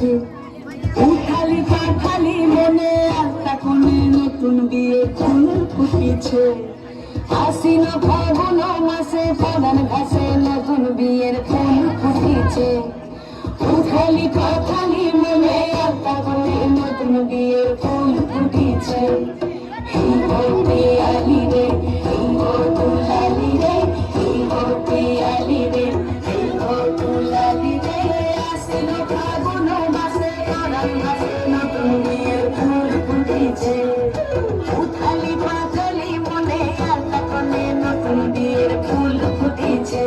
ফুটেছে, উঠালি পাখালি মনে আলতা কোণে নতুন বিয়ে ফুল ফুটেছে। আশ্বিন ফাগুন মাসে বাগান ঘাসে নতুন বিয়ের ফুল ফুটেছে, উঠালি পাখালি মনে আলতা কোণে নতুন বিয়ের ফুল ফুটেছে। এই ঘরে আলি রে, এই ঘরুলালি রে, এই ঘরে আলি রে, এই ঘরুলালি রে। আশ্বিন ফাগুন মাসে বাগান ঘাসে নতুন বিয়ের ফুল ফুটেছে, উঠালি পাখালি মনে আলতা কোণে নতুন বিয়ের ফুল ফুটেছে।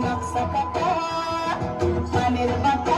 নকশা কাটা পানের বাটা